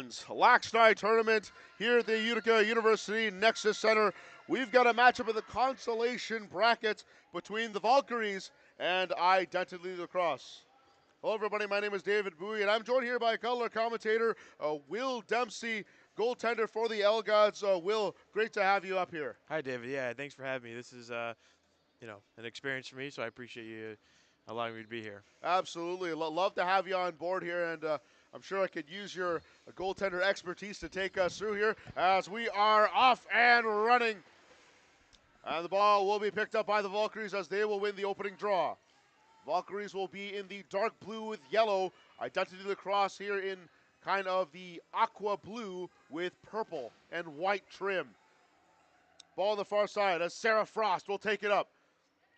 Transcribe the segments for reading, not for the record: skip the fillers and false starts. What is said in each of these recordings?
LAXNAI tournament here at the Utica University Nexus Center. We've got a matchup in the consolation bracket between the Valkyries and Identity Lacrosse. Hello, everybody. My name is David Bowie, and I'm joined here by color commentator Will Dempsey, goaltender for the L Gods. Will, great to have you up here. Hi, David. Yeah, thanks for having me. This is, an experience for me, so I appreciate you allowing me to be here. Absolutely. Love to have you on board here, and I'm sure I could use your goaltender expertise to take us through here as we are off and running. And the ball will be picked up by the Valkyries as they will win the opening draw. Valkyries will be in the dark blue with yellow. Identity Lacrosse here in kind of the aqua blue with purple and white trim. Ball on the far side as Sarah Frost will take it up.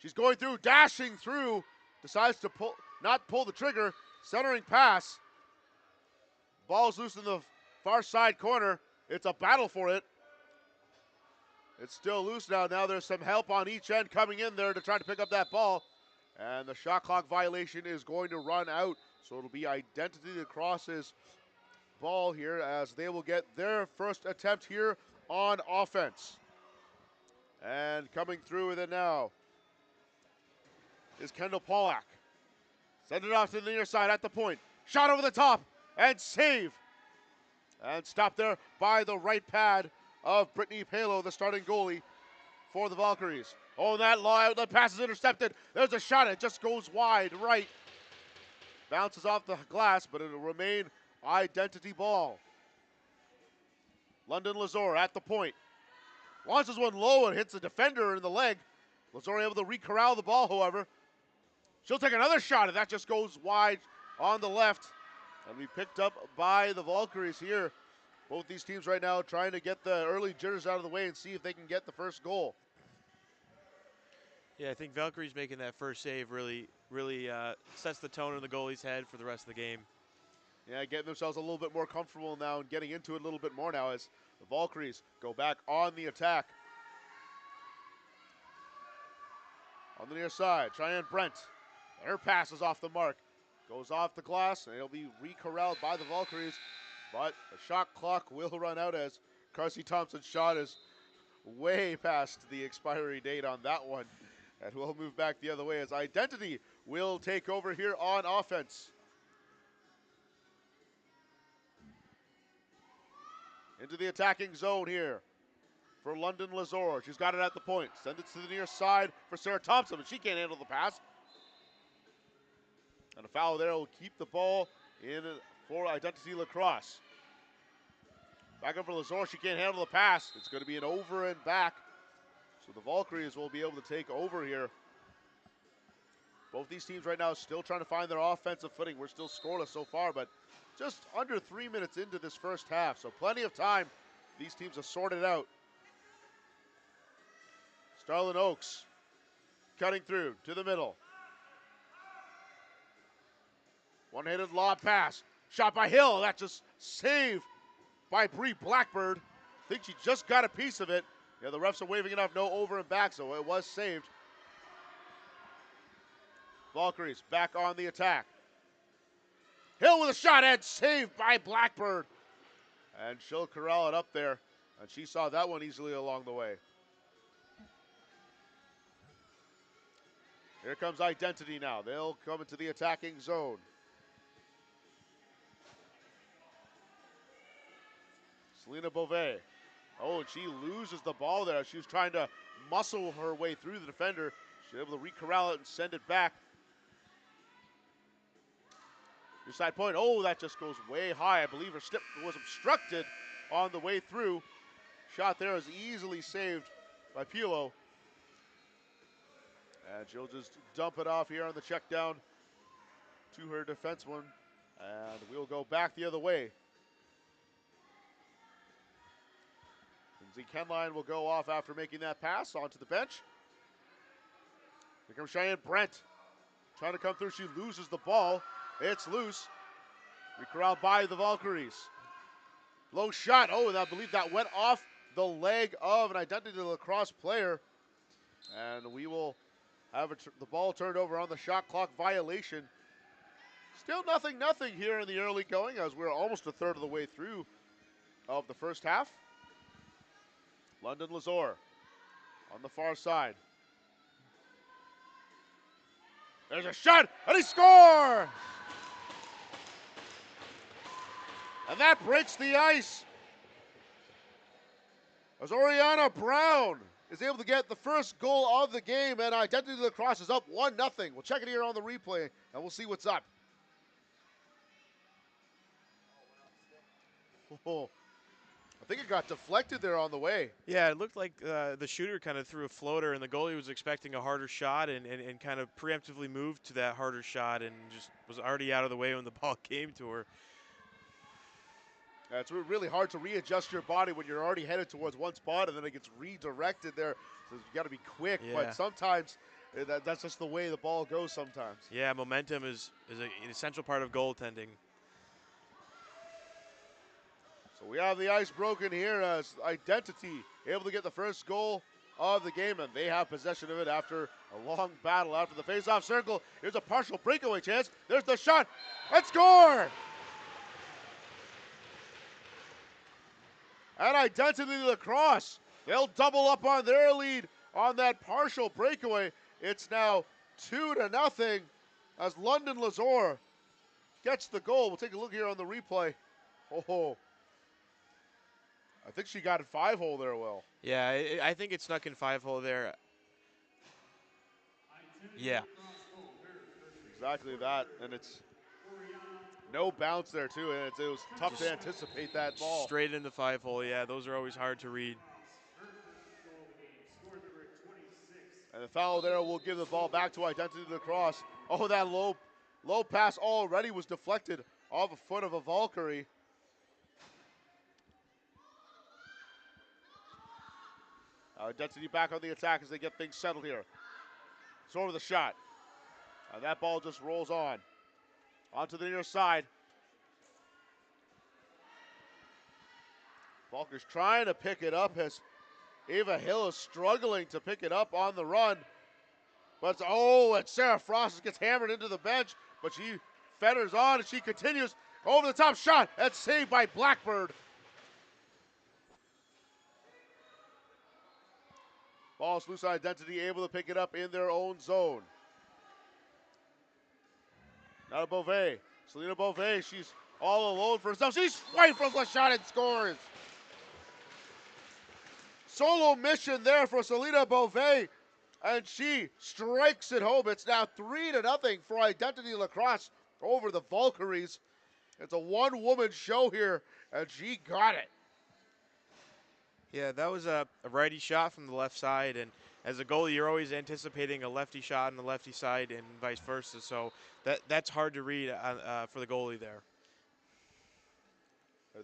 She's going through, dashing through, decides to not pull the trigger, centering pass. Ball's loose in the far side corner. It's a battle for it. It's still loose now. Now there's some help on each end coming in there to try to pick up that ball. And the shot clock violation is going to run out. So it'll be Identity Lacrosse's ball here as they will get their first attempt here on offense. And coming through with it now is Kendall Pollack. Send it off to the near side at the point. Shot over the top and save. And stopped there by the right pad of Brittany Palo, the starting goalie for the Valkyries. Oh, that low outlet pass is intercepted. There's a shot. It just goes wide right. Bounces off the glass, but it'll remain Identity ball. London Lazor at the point. Launches one low and hits the defender in the leg. Lazor able to re-corral the ball, however. She'll take another shot, and that just goes wide on the left. And we picked up by the Valkyries here. Both these teams right now trying to get the early jitters out of the way and see if they can get the first goal. Yeah, I think Valkyries making that first save really sets the tone in the goalie's head for the rest of the game. Yeah, getting themselves a little bit more comfortable now and getting into it a little bit more now as the Valkyries go back on the attack. On the near side, Cheyenne Brent. Her pass is off the mark. Goes off the glass, and it'll be re-corralled by the Valkyries. But the shot clock will run out as Carsey Thompson's shot is way past the expiry date on that one. And we'll move back the other way as Identity will take over here on offense. Into the attacking zone here for London Lazor. She's got it at the point. Send it to the near side for Sarah Thompson, but she can't handle the pass. And a foul there will keep the ball in for Identity Lacrosse. Back up for Lazor. She can't handle the pass. It's going to be an over and back. So the Valkyries will be able to take over here. Both these teams right now still trying to find their offensive footing. We're still scoreless so far, but just under 3 minutes into this first half. So plenty of time. These teams have sorted out. Starlin Oaks cutting through to the middle. One-handed lob pass. Shot by Hill. That just saved by Bree Blackbird. I think she just got a piece of it. Yeah, the refs are waving it off. No over and back, so it was saved. Valkyries back on the attack. Hill with a shot and saved by Blackbird. And she'll corral it up there. And she saw that one easily along the way. Here comes Identity now. They'll come into the attacking zone. Selena Beauvais. Oh, and she loses the ball there. She was trying to muscle her way through the defender. She's able to re-corral it and send it back. Your side point. Oh, that just goes way high. I believe her step was obstructed on the way through. Shot there is easily saved by Pilo. And she'll just dump it off here on the check down to her defenseman. And we'll go back the other way. Lindsay Kenline will go off after making that pass onto the bench. Here comes Cheyenne Brent. Trying to come through. She loses the ball. It's loose. Corralled by the Valkyries. Low shot. Oh, and I believe that went off the leg of an Identity Lacrosse player. And we will have the ball turned over on the shot clock violation. Still nothing here in the early going as we're almost a third of the way through of the first half. London Lazor on the far side. There's a shot, and he scores! And that breaks the ice. As Oriana Brown is able to get the first goal of the game, and Identity Lacrosse is up 1-0. We'll check it here on the replay, and we'll see what's up. Oh, I think it got deflected there on the way. Yeah, it looked like the shooter kind of threw a floater, and the goalie was expecting a harder shot and kind of preemptively moved to that harder shot and just was already out of the way when the ball came to her. It's really hard to readjust your body when you're already headed towards one spot and then it gets redirected there. So you got to be quick, Yeah. but sometimes that's just the way the ball goes sometimes. Yeah, momentum is an essential part of goaltending. So we have the ice broken here as Identity able to get the first goal of the game, and they have possession of it after a long battle after the face-off circle. Here's a partial breakaway chance. There's the shot, and score! And Identity Lacrosse, they'll double up on their lead on that partial breakaway. It's now 2-0 as London Lazor gets the goal. We'll take a look here on the replay. Oh, I think she got it 5-hole there, Will. Yeah, I think it snuck in 5-hole there. Yeah. Exactly that, and it's no bounce there too, and it was tough to anticipate that ball. Straight into 5-hole, yeah, those are always hard to read. And the foul there will give the ball back to Identity Lacrosse. Oh, that low pass already was deflected off a foot of a Valkyrie. Identity back on the attack as they get things settled here. It's over the shot. And that ball just rolls on. Onto the near side. Valkyries trying to pick it up as Ava Hill is struggling to pick it up on the run. But and Sarah Frost gets hammered into the bench, but she fetters on and she continues over the top shot and saved by Blackbird. Ball's loose. Identity able to pick it up in their own zone. Now to Beauvais. Selena Beauvais, she's all alone for herself. She's right from the shot and scores. Solo mission there for Selena Beauvais, and she strikes it home. It's now 3-0 for Identity Lacrosse over the Valkyries. It's a one-woman show here, and she got it. Yeah, that was a righty shot from the left side, and as a goalie, you're always anticipating a lefty shot on the lefty side and vice versa, so that's hard to read for the goalie there.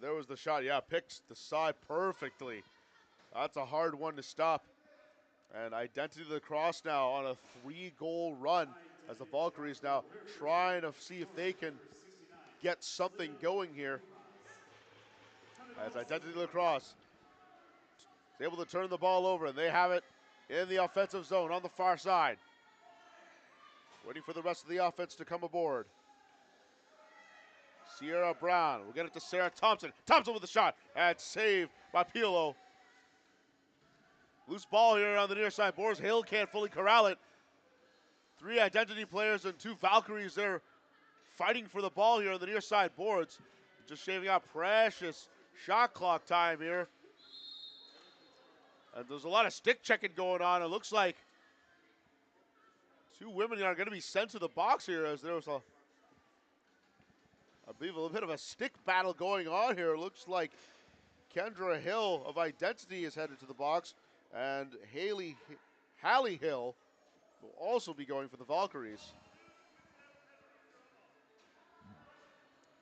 There was the shot. Yeah, picks the side perfectly. That's a hard one to stop. And Identity Lacrosse now on a 3-goal run as the Valkyries now trying to see if they can get something going here. As Identity Lacrosse is able to turn the ball over, and they have it in the offensive zone on the far side. Waiting for the rest of the offense to come aboard. Sierra Brown will get it to Sarah Thompson. Thompson with the shot, and saved by Piolo. Loose ball here on the near side boards. Hill can't fully corral it. 3 Identity players and 2 Valkyries there fighting for the ball here on the near side boards. Just shaving out precious shot clock time here. And there's a lot of stick checking going on. It looks like 2 women are going to be sent to the box here as there was I believe a little bit of a stick battle going on here. It looks like Kendra Hill of Identity is headed to the box, and Hallie Hill will also be going for the Valkyries.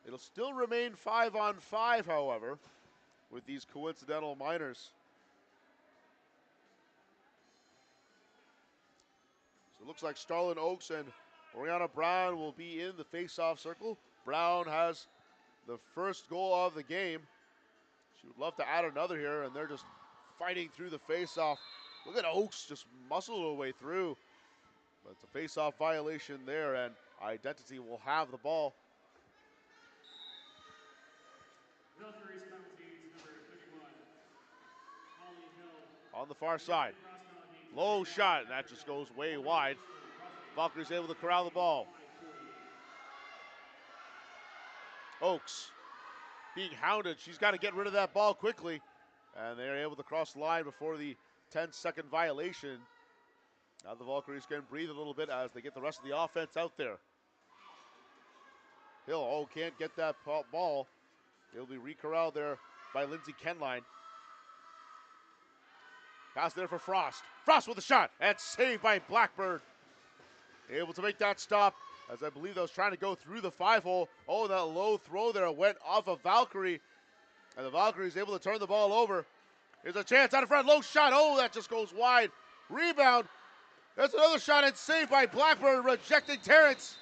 It'll still remain 5-on-5, however, with these coincidental minors. So it looks like Starlin Oaks and Oriana Brown will be in the face-off circle. Brown has the first goal of the game. She would love to add another here, and they're just fighting through the face-off. Look at Oaks just muscle her way through. But it's a face-off violation there, and Identity will have the ball. Valkyries penalties number 31. Holly Hill. On the far side. Low shot, and that just goes way wide. Valkyries able to corral the ball. Oaks being hounded. She's got to get rid of that ball quickly. And they're able to cross the line before the 10-second violation. Now the Valkyries can breathe a little bit as they get the rest of the offense out there. Hill, can't get that ball. It'll be re-corralled there by Lindsay Kenline. Pass there for Frost. Frost with a shot, and saved by Blackbird. Able to make that stop, as I believe that was trying to go through the 5-hole. Oh, that low throw there went off of Valkyrie. And the Valkyrie is able to turn the ball over. Here's a chance out in front, low shot. Oh, that just goes wide. Rebound. There's another shot, and saved by Blackbird, rejecting Terrence.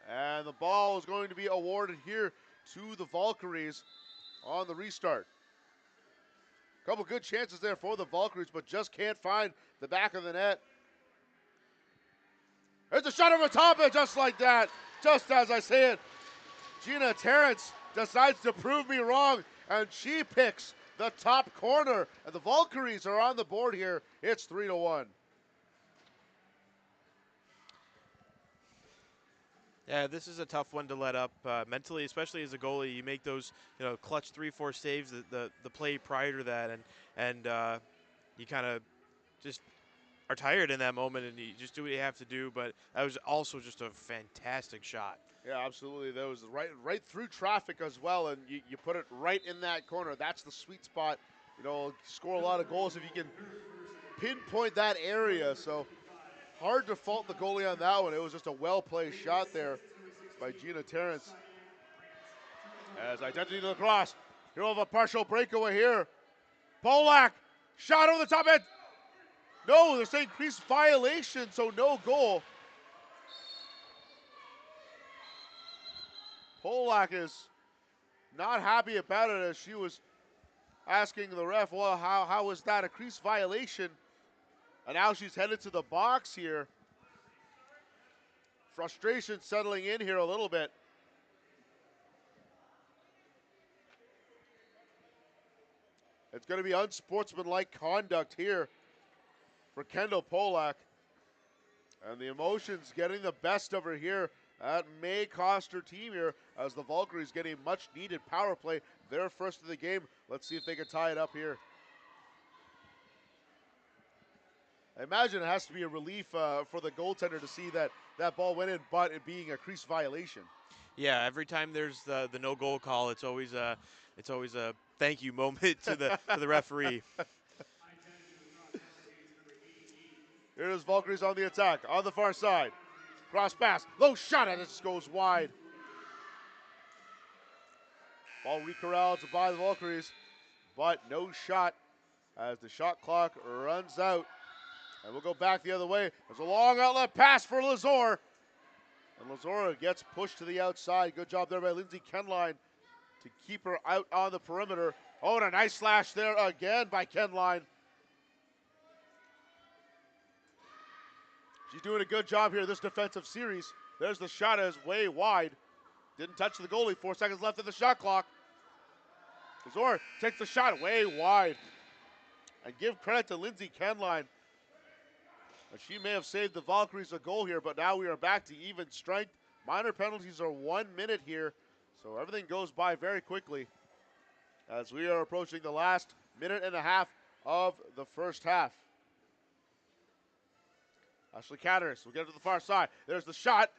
And the ball is going to be awarded here to the Valkyries on the restart. Couple good chances there for the Valkyries, but just can't find the back of the net. There's a shot over top, and just like that, just as I say it, Gina Terrence decides to prove me wrong, and she picks the top corner. And the Valkyries are on the board here. It's 3-1. Yeah, this is a tough one to let up mentally, especially as a goalie. You make those, clutch 3-4 saves, the play prior to that, and you kind of just are tired in that moment, and you just do what you have to do. But that was also just a fantastic shot. Yeah, absolutely. That was right through traffic as well, and you put it right in that corner. That's the sweet spot. Score a lot of goals if you can pinpoint that area. So hard to fault the goalie on that one. It was just a well-placed shot there by Gina Terrence. As Identity Lacrosse, here we'll have a partial breakaway here. Polak, shot over the top end. No, they're saying crease violation, so no goal. Polak is not happy about it, as she was asking the ref, well, how was that a crease violation? And now she's headed to the box here. Frustration settling in here a little bit. It's going to be unsportsmanlike conduct here for Kendall Polak. And the emotions getting the best of her here. That may cost her team here, as the Valkyries getting much needed power play. Their first of the game. Let's see if they can tie it up here. I imagine it has to be a relief for the goaltender to see that ball went in, but it being a crease violation. Yeah, every time there's the no goal call, it's always a thank you moment to the referee. Here's Valkyries on the attack, on the far side. Cross pass, low shot, and it just goes wide. Ball re-corralled by the Valkyries, but no shot as the shot clock runs out. And we'll go back the other way. There's a long outlet pass for Lazor. And Lazor gets pushed to the outside. Good job there by Lindsay Kenline to keep her out on the perimeter. Oh, and a nice slash there again by Kenline. She's doing a good job here this defensive series. There's the shot, is way wide. Didn't touch the goalie. 4 seconds left in the shot clock. Lazor takes the shot way wide. And give credit to Lindsay Kenline. She may have saved the Valkyries a goal here, but now we are back to even strength. Minor penalties are 1 minute here, so everything goes by very quickly as we are approaching the last minute and a half of the first half. Ashley Catters will get to the far side. There's the shot.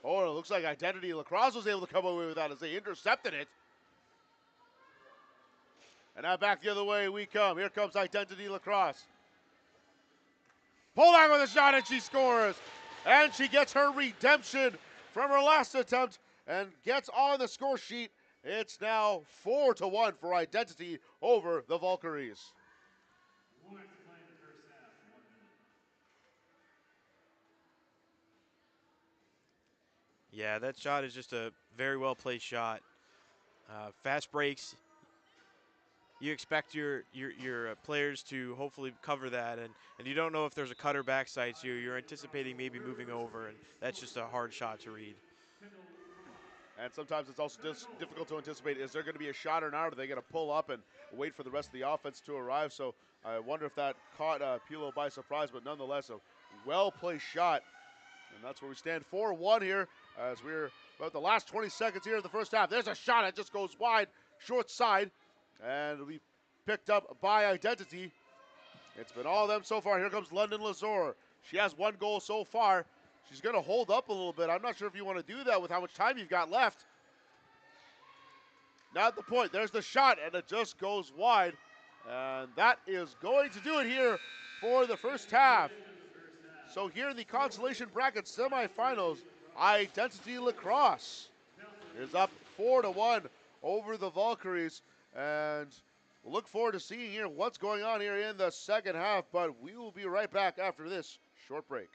Oh, it looks like Identity Lacrosse was able to come away with that as they intercepted it. And now back the other way we come. Here comes Identity Lacrosse. Polak with a shot, and she scores. And she gets her redemption from her last attempt and gets on the score sheet. It's now 4-1 for Identity over the Valkyries. Yeah, that shot is just a very well placed shot. Fast breaks. you expect your players to hopefully cover that, and you don't know if there's a cutter backside, so you're anticipating maybe moving over, and that's just a hard shot to read. And sometimes it's also difficult to anticipate, is there going to be a shot or not? Are they going to pull up and wait for the rest of the offense to arrive? So I wonder if that caught Pilo by surprise, but nonetheless, a well-placed shot. And that's where we stand 4-1 here as we're about the last 20 seconds here in the first half. There's a shot. It just goes wide, short side, and it'll be picked up by Identity. It's been all of them so far. Here comes London Lazor. She has one goal so far. She's going to hold up a little bit. I'm not sure if you want to do that with how much time you've got left. Now at the point. There's the shot, and it just goes wide. And that is going to do it here for the first half. So here in the consolation bracket semifinals, Identity Lacrosse is up 4-1 over the Valkyries. And we'll look forward to seeing here what's going on here in the second half. But we will be right back after this short break.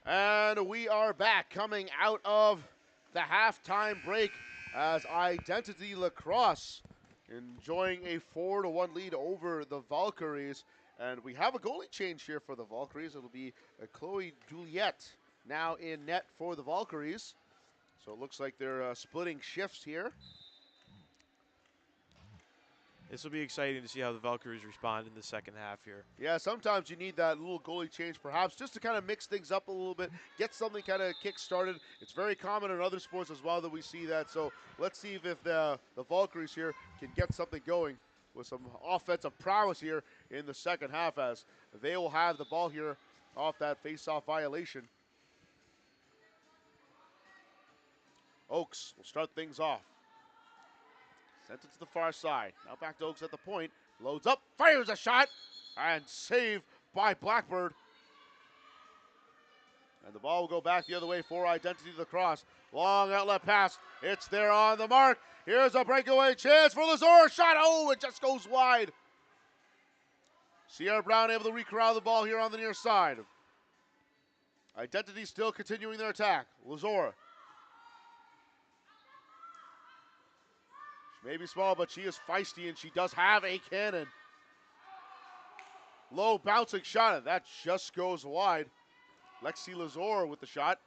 And we are back coming out of the halftime break as Identity Lacrosse enjoying a 4-1 lead over the Valkyries. And we have a goalie change here for the Valkyries. It'll be Chloe Juliette now in net for the Valkyries. So it looks like they're splitting shifts here. This will be exciting to see how the Valkyries respond in the second half here. Yeah, sometimes you need that little goalie change perhaps just to kind of mix things up a little bit, get something kind of kick-started. It's very common in other sports as well that we see that. So let's see if the Valkyries here can get something going with some offensive prowess here in the second half as they will have the ball here off that face-off violation. Oaks will start things off. Sent it to the far side. Now back to Oaks at the point. Loads up, fires a shot, and saved by Blackbird. And the ball will go back the other way for Identity Lacrosse. Long outlet pass. It's there on the mark. Here's a breakaway chance for Lazor. Shot. Oh, it just goes wide. Sierra Brown able to recorral the ball here on the near side. Identity still continuing their attack. Lazor. She may be small, but she is feisty, and she does have a cannon. Low bouncing shot, and that just goes wide. Lexi Lazor with the shot.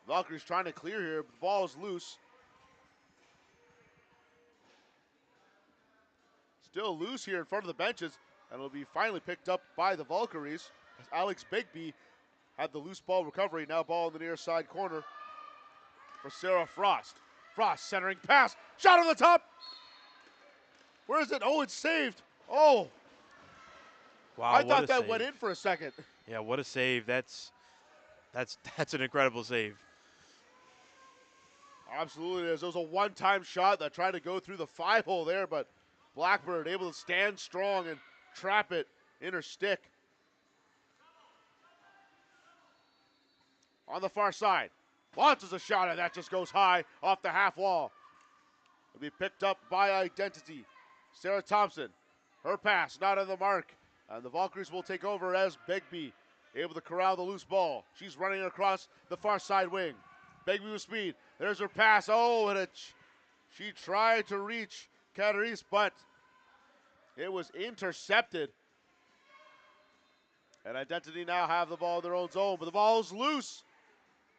Valkyries trying to clear here, but the ball is loose. Still loose here in front of the benches, and it'll be finally picked up by the Valkyries. As Alex Bigby had the loose ball recovery. Now ball in the near side corner for Sarah Frost. Frost centering pass, shot on the top. Where is it? Oh, it's saved. Oh. Wow, I thought that went in for a second. Yeah, what a save. That's that's an incredible save. Absolutely it is. It was a one-time shot that tried to go through the 5-hole there, but Blackbird able to stand strong and trap it in her stick. On the far side, launches a shot, and that just goes high off the half wall. It'll be picked up by Identity. Sarah Thompson, her pass not on the mark, and the Valkyries will take over as Begbie able to corral the loose ball. She's running across the far side wing. Begbie with speed. There's her pass. Oh, and she tried to reach Catarese, but it was intercepted. And Identity now have the ball in their own zone, but the ball is loose.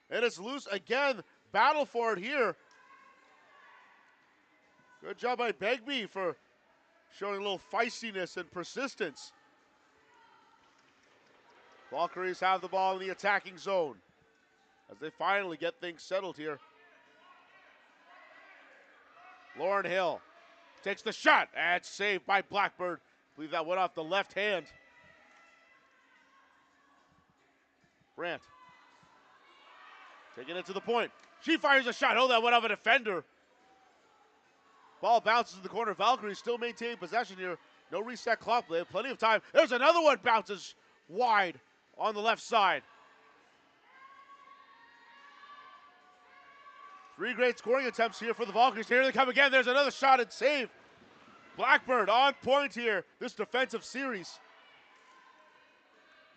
And it's loose again. Battle for it here. Good job by Begbie for showing a little feistiness and persistence. Valkyries have the ball in the attacking zone as they finally get things settled here. Lauren Hill takes the shot, and saved by Blackbird. I believe that went off the left hand. Brandt taking it to the point. She fires a shot. Oh, that went off a defender. Ball bounces in the corner. Valkyrie still maintaining possession here. No reset clock. They have plenty of time. There's another one. Bounces wide on the left side. 3 great scoring attempts here for the Valkyries. Here they come again. There's another shot and save. Blackbird on point here. This defensive series.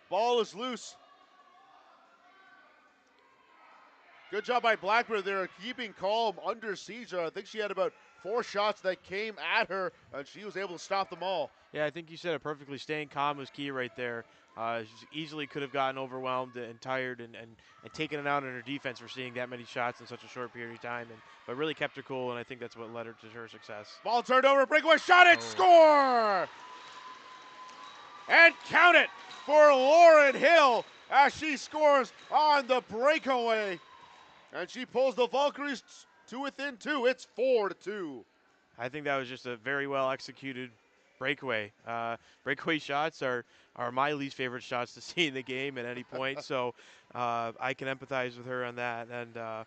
Ball is loose. Good job by Blackbird there, keeping calm under siege. I think she had about 4 shots that came at her, and she was able to stop them all. Yeah, I think you said it perfectly. Staying calm was key right there. She easily could have gotten overwhelmed and tired and taken it out on her defense for seeing that many shots in such a short period of time, but really kept her cool, and I think that's what led her to her success. Ball turned over, breakaway shot, and score! And count it for Lauren Hill as she scores on the breakaway. And she pulls the Valkyries to within 2. It's 4-2. I think that was just a very well executed breakaway. Breakaway shots are my least favorite shots to see in the game at any point. So I can empathize with her on that. And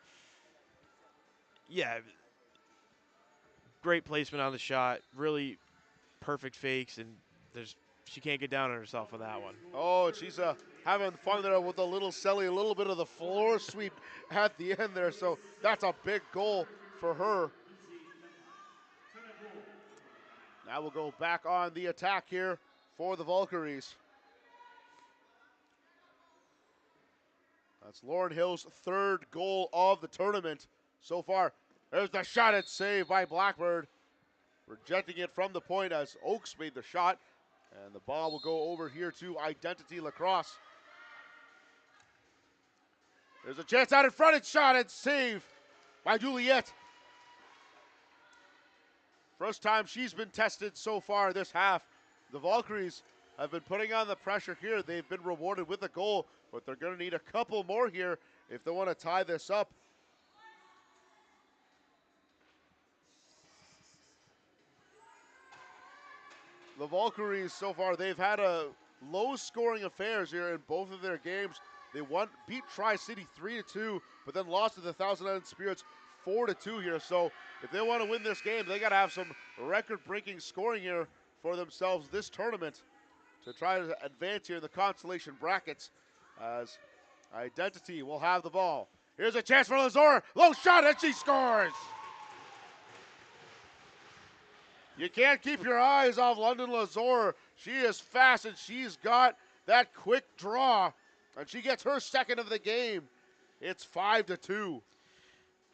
yeah, great placement on the shot. Really perfect fakes, and she can't get down on herself on that one. Oh, she's having fun there with a little Selly, a little bit of the floor sweep at the end there. So that's a big goal for her. Now we'll go back on the attack here for the Valkyries. That's Lauren Hill's 3rd goal of the tournament so far. There's the shot and save by Blackbird. Rejecting it from the point as Oaks made the shot. And the ball will go over here to Identity Lacrosse. There's a chance out in front. It's shot and save by Juliette. First time she's been tested so far this half. The Valkyries have been putting on the pressure here. They've been rewarded with a goal, but they're going to need a couple more here if they want to tie this up. The Valkyries so far, they've had a low-scoring affairs here in both of their games. They beat Tri-City 3-2, but then lost to the Thousand Island Spirits 4-2 here. So if they want to win this game, they got to have some record-breaking scoring here for themselves this tournament to try to advance here in the consolation brackets, as Identity will have the ball. Here's a chance for Lazor. Low shot, and she scores! You can't keep your eyes off London Lazor. She is fast, and she's got that quick draw, and she gets her 2nd of the game. It's 5-2.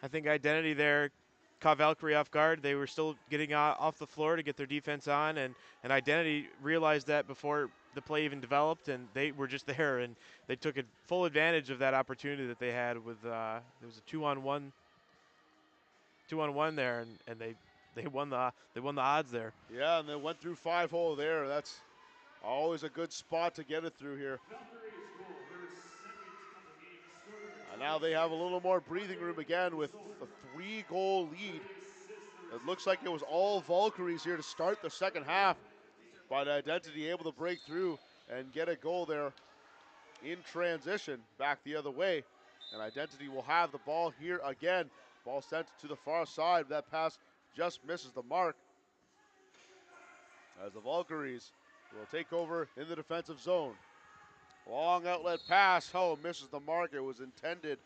I think Identity there caught Valkyrie off guard. They were still getting off the floor to get their defense on, and Identity realized that before the play even developed, and they were just there, and they took full advantage of that opportunity that they had with there was a 2-on-1 there, and they won the odds there. Yeah, and they went through 5-hole there. That's always a good spot to get it through here. And now they have a little more breathing room again with a 3-goal lead. It looks like it was all Valkyries here to start the second half, but Identity able to break through and get a goal there in transition back the other way. And Identity will have the ball here again. Ball sent to the far side. That pass just misses the mark. As the Valkyries will take over in the defensive zone. Long outlet pass. Oh, misses the mark. It was intended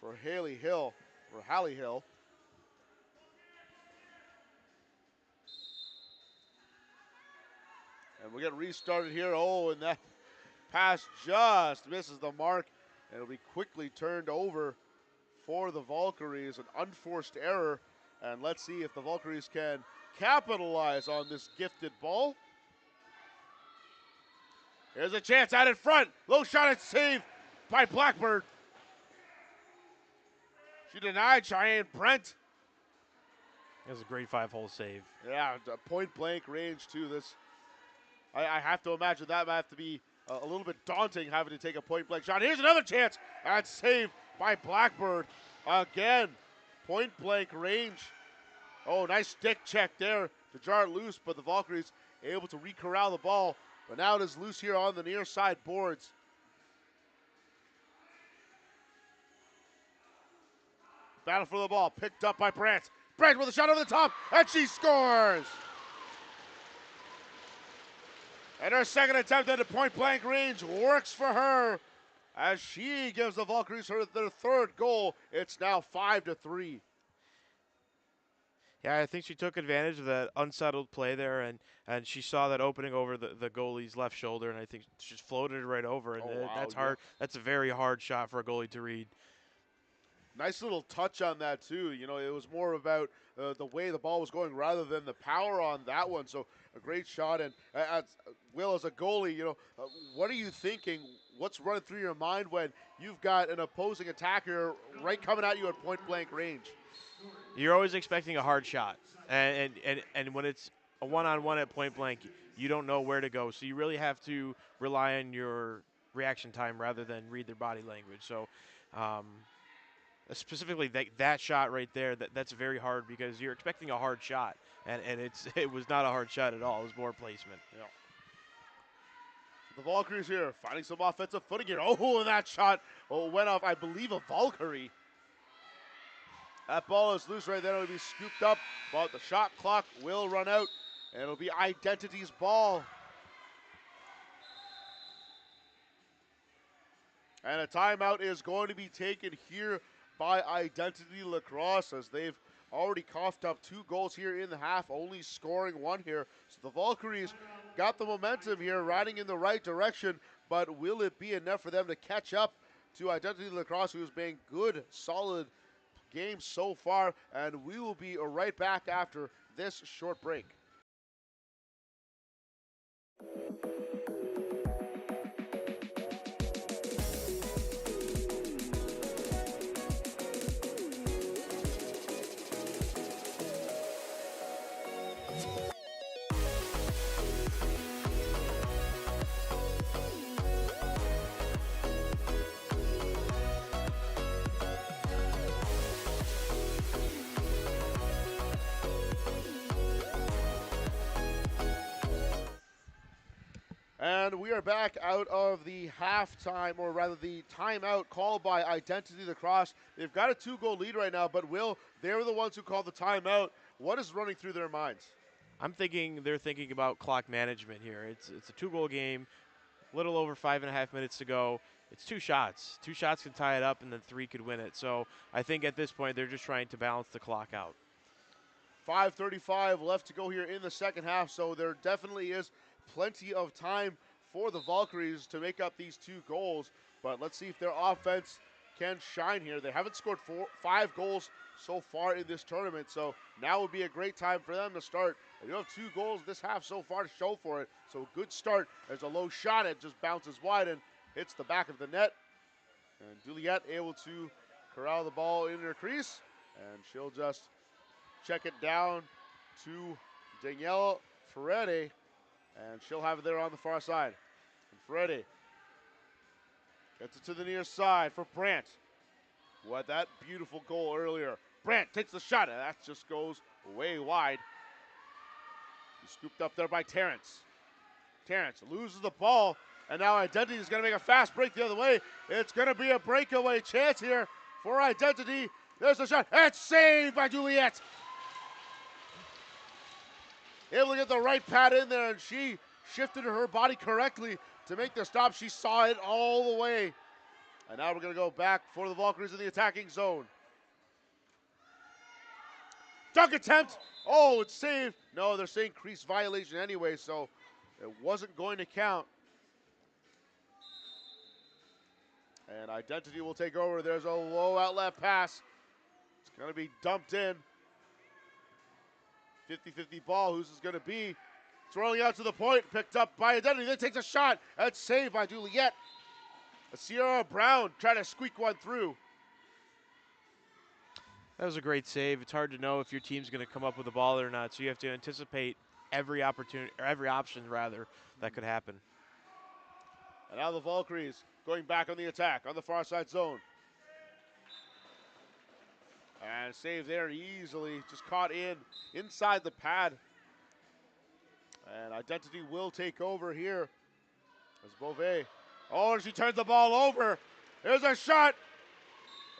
for Haley Hill, or Hallie Hill. And we get restarted here. Oh, and that pass just misses the mark. And it'll be quickly turned over for the Valkyries. An unforced error. And let's see if the Valkyries can capitalize on this gifted ball. Here's a chance out in front. Low shot and save by Blackbird. She denied Cheyenne Brent. That was a great 5-hole save. Yeah, point blank range too. This, I have to imagine that might have to be a little bit daunting having to take a point blank shot. Here's another chance and saved by Blackbird. Again, point blank range. Oh, nice stick check there to jar it loose, but the Valkyries able to re-corral the ball. But now it is loose here on the near side boards. Battle for the ball, picked up by Brandt. Brandt with a shot over the top, and she scores! And her second attempt at a point blank range works for her as she gives the Valkyries their third goal. It's now 5-3. Yeah, I think she took advantage of that unsettled play there, and she saw that opening over the goalie's left shoulder, and I think she just floated it right over. And wow, that's hard. That's a very hard shot for a goalie to read. Nice little touch on that too. You know, it was more about the way the ball was going rather than the power on that one. So a great shot. And Will, as a goalie, you know, what are you thinking? What's running through your mind when you've got an opposing attacker right coming at you at point blank range? You're always expecting a hard shot, and when it's a one-on-one at point blank, you don't know where to go. So you really have to rely on your reaction time rather than read their body language. So. Specifically that shot right there, that's very hard because you're expecting a hard shot, and it was not a hard shot at all. It was more placement. Yeah. The Valkyries here finding some offensive footing here. Oh, and that shot went off, I believe, a Valkyrie. That ball is loose right there. It'll be scooped up, but the shot clock will run out, and it'll be Identity's ball. And a timeout is going to be taken here by Identity Lacrosse as they've already coughed up 2 goals here in the half, only scoring 1 here. So the Valkyries got the momentum here, riding in the right direction, but will it be enough for them to catch up to Identity Lacrosse, who's been good, solid game so far? And we will be right back after this short break. And we are back out of the halftime, or rather the timeout called by Identity Lacrosse. They've got a 2-goal lead right now, but Will, they were the ones who called the timeout. What is running through their minds? I'm thinking they're thinking about clock management here. It's a 2-goal game, a little over 5.5 minutes to go. It's 2 shots. 2 shots can tie it up, and then 3 could win it. So I think at this point they're just trying to balance the clock out. 5:35 left to go here in the second half, so there definitely is plenty of time for the Valkyries to make up these 2 goals. But let's see if their offense can shine here. They haven't scored 5 goals so far in this tournament, so now would be a great time for them to start. They do have 2 goals this half so far to show for it, so good start. There's a low shot, it just bounces wide and hits the back of the net. And Juliet able to corral the ball in her crease, and she'll just check it down to Danielle Ferretti, and she'll have it there on the far side. And Ferretti gets it to the near side for Brandt. What that beautiful goal earlier. Brandt takes the shot, and that just goes way wide. He's scooped up there by Terrence. Terrence loses the ball, And now Identity is going to make a fast break the other way. It's going to be a breakaway chance here for Identity. There's a shot. It's saved by Juliet. Able to get the right pad in there, and she shifted her body correctly to make the stop. She saw it all the way. And now we're going to go back for the Valkyries in the attacking zone. Dunk attempt. Oh, it's saved. No, they're saying crease violation anyway, so it wasn't going to count. And Identity will take over. There's a low outlet pass. It's going to be dumped in. 50-50 ball. Who's this going to be? It's rolling out to the point. Picked up by Identity. Then takes a shot. That's saved by Juliet. Sierra Brown trying to squeak one through. That was a great save. It's hard to know if your team's going to come up with the ball or not, so you have to anticipate every opportunity, or every option rather, that could happen. And now the Valkyries going back on the attack on the far side zone. And save there easily, just caught inside the pad. And Identity will take over here as Beauvais. Oh, and she turns the ball over. There's a shot.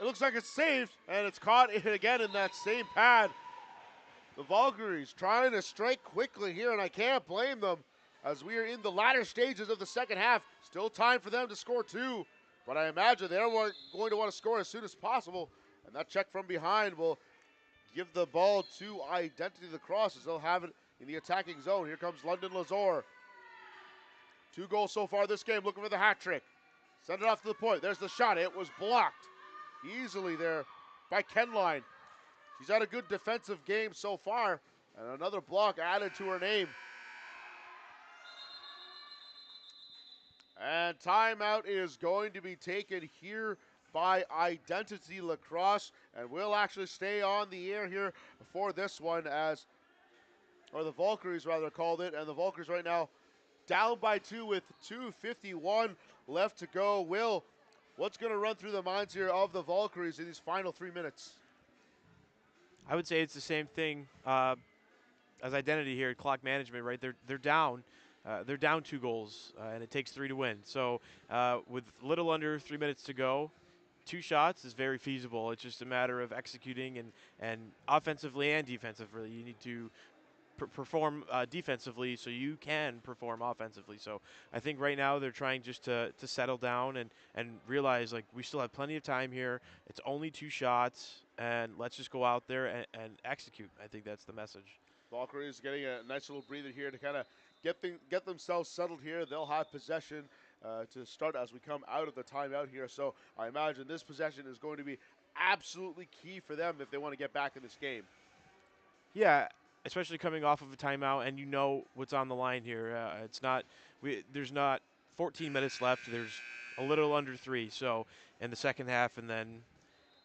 It looks like it's saved, and it's caught again in that same pad. The Valkyries trying to strike quickly here, and I can't blame them as we are in the latter stages of the second half. Still time for them to score two, but I imagine they're going to want to score as soon as possible. And that check from behind will give the ball to Identity Lacrosse as they'll have it in the attacking zone. Here comes London Lazor. 2 goals so far this game, looking for the hat trick. Send it off to the point. There's the shot. It was blocked easily there by Kenline. She's had a good defensive game so far, and another block added to her name. And timeout is going to be taken here by Identity Lacrosse, and we'll actually stay on the air here for this one or the Valkyries rather called it, and the Valkyries right now down by 2 with 2:51 left to go. Will, what's going to run through the minds here of the Valkyries in these final 3 minutes? I would say it's the same thing as Identity here at clock management, right? They're down. They're down 2 goals, and it takes 3 to win. So with little under 3 minutes to go, 2 shots is very feasible. It's just a matter of executing and offensively and defensively. You need to perform defensively so you can perform offensively. So I think right now they're trying just to settle down and realize, like, we still have plenty of time here. It's only 2 shots, and let's just go out there and execute. I think that's the message. Valkyries getting a nice little breather here to kind of get themselves settled here. They'll have possession to start as we come out of the timeout here. So I imagine this possession is going to be absolutely key for them if they want to get back in this game. Yeah, especially coming off of a timeout, and you know what's on the line here. There's not 14 minutes left. There's a little under 3. So in the second half, and then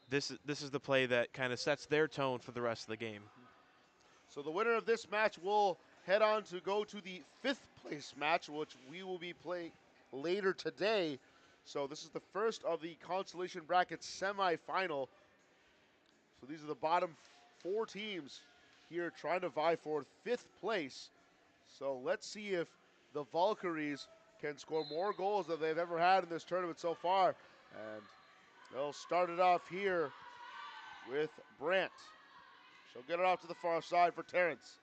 this is the play that kind of sets their tone for the rest of the game. So the winner of this match will head on to go to the 5th place match, which we will be playing later today. So this is the first of the consolation bracket semifinal. So these are the bottom 4 teams here trying to vie for 5th place. So let's see if the Valkyries can score more goals than they've ever had in this tournament so far. And they'll start it off here with Brandt. She'll get it off to the far side for Terrence.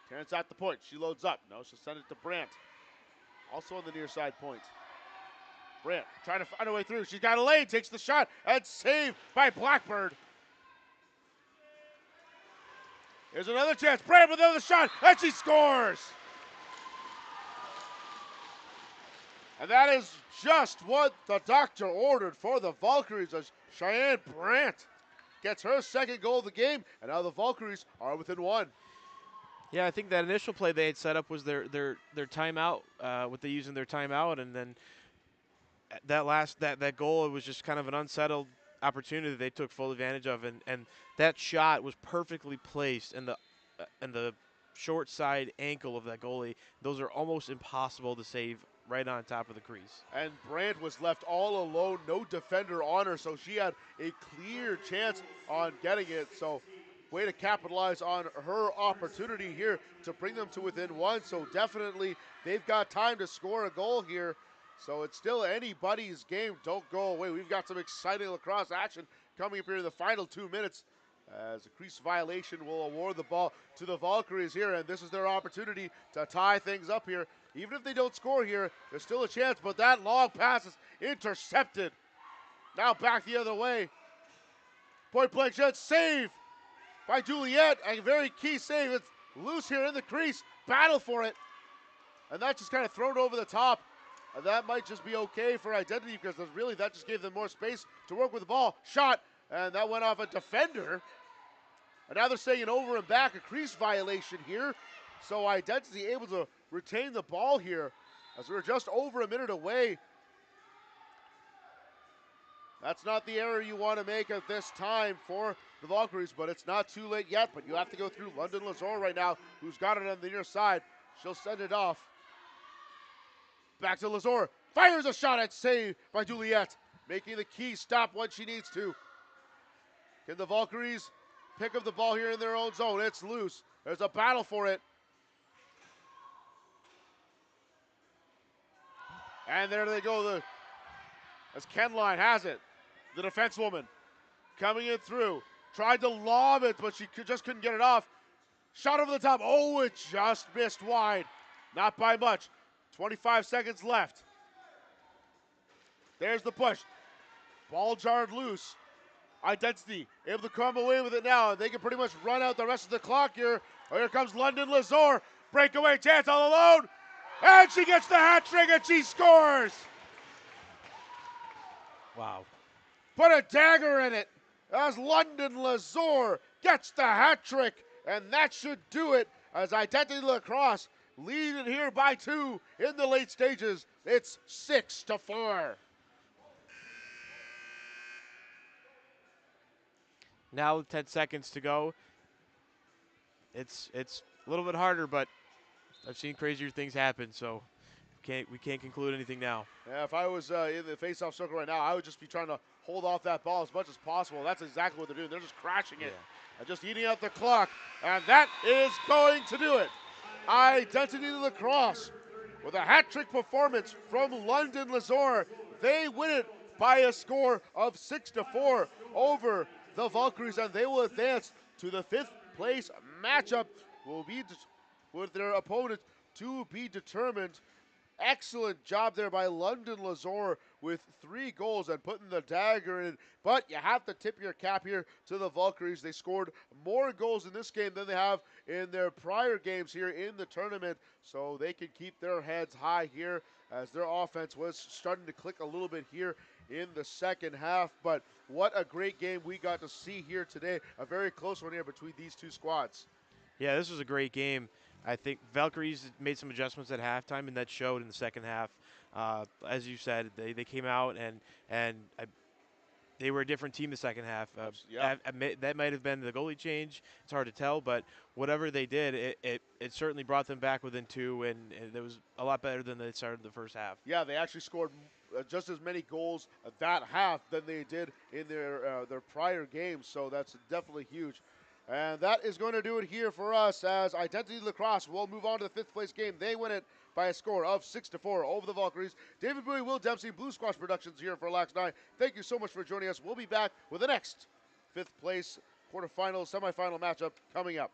Terrence at the point. She loads up. No, she'll send it to Brandt. Also on the near side point. Brandt trying to find her way through. She's got a lane. Takes the shot. And saved by Blackbird. Here's another chance. Brandt with another shot. And she scores. And that is just what the doctor ordered for the Valkyries as Cheyenne Brandt gets her 2nd goal of the game, and now the Valkyries are within 1. Yeah, I think that initial play they had set up was their timeout, what they used in their timeout, and then that goal, it was just kind of an unsettled opportunity that they took full advantage of, and that shot was perfectly placed in the short side ankle of that goalie. Those are almost impossible to save right on top of the crease. And Brandt was left all alone, no defender on her, so she had a clear chance on getting it. So way to capitalize on her opportunity here to bring them to within one. So definitely they've got time to score a goal here. So it's still anybody's game. Don't go away. We've got some exciting lacrosse action coming up here in the final 2 minutes, as a crease violation will award the ball to the Valkyries here, and this is their opportunity to tie things up here. Even if they don't score here, there's still a chance, but that long pass is intercepted. Now back the other way. Point blank shot, save by Juliet, a very key save. It's loose here in the crease, battle for it, and that's just kind of thrown over the top. And that might just be okay for Identity, because really that just gave them more space to work with the ball. Shot, and that went off a defender. And now they're saying an over and back, a crease violation here. So Identity able to retain the ball here, as we're just over a minute away. That's not the error you want to make at this time for the Valkyries, but it's not too late yet. But you have to go through London Lazor right now, who's got it on the near side. She'll send it off. Back to Lazor. Fires a shot at save by Juliet, making the key stop when she needs to. Can the Valkyries pick up the ball here in their own zone? It's loose. There's a battle for it. And there they go. As Kenline has it. The defensewoman coming in through. Tried to lob it, but she just couldn't get it off. Shot over the top. Oh, it just missed wide. Not by much. 25 seconds left. There's the push. Ball jarred loose. Identity able to come away with it now. They can pretty much run out the rest of the clock here. Oh, here comes London Lazor. Breakaway chance all alone. And she gets the hat trick and she scores. Wow. Put a dagger in it as London Lazor gets the hat trick. And that should do it, as Identity Lacrosse lead it here by 2 in the late stages. It's 6-4. Now with 10 seconds to go, it's a little bit harder, but I've seen crazier things happen, so we can't conclude anything now. Yeah, if I was in the face-off circle right now, I would just be trying to hold off that ball as much as possible. That's exactly what they're doing. They're just crashing it and just eating out the clock, and that is going to do it. Identity Lacrosse with a hat trick performance from London Lazor. They win it by a score of 6-4 over the Valkyries, and they will advance to the 5th place matchup. Will be with their opponent to be determined. Excellent job there by London Lazor with 3 goals and putting the dagger in. But you have to tip your cap here to the Valkyries. They scored more goals in this game than they have in their prior games here in the tournament. So they can keep their heads high here, as their offense was starting to click a little bit here in the second half. But what a great game we got to see here today. A very close one here between these two squads. Yeah, this was a great game. I think Valkyries made some adjustments at halftime, and that showed in the second half. As you said, they came out and they were a different team the second half. That might have been the goalie change. It's hard to tell, but whatever they did, it certainly brought them back within 2, and it was a lot better than they started the first half. Yeah, they actually scored just as many goals that half than they did in their prior games, so that's definitely huge. And that is going to do it here for us, as Identity Lacrosse will move on to the 5th place game. They win it by a score of 6-4 over the Valkyries. David Bowie, Will Dempsey, Blue Squash Productions here for LAXNAI. Thank you so much for joining us. We'll be back with the next 5th place quarterfinal, semifinal matchup coming up.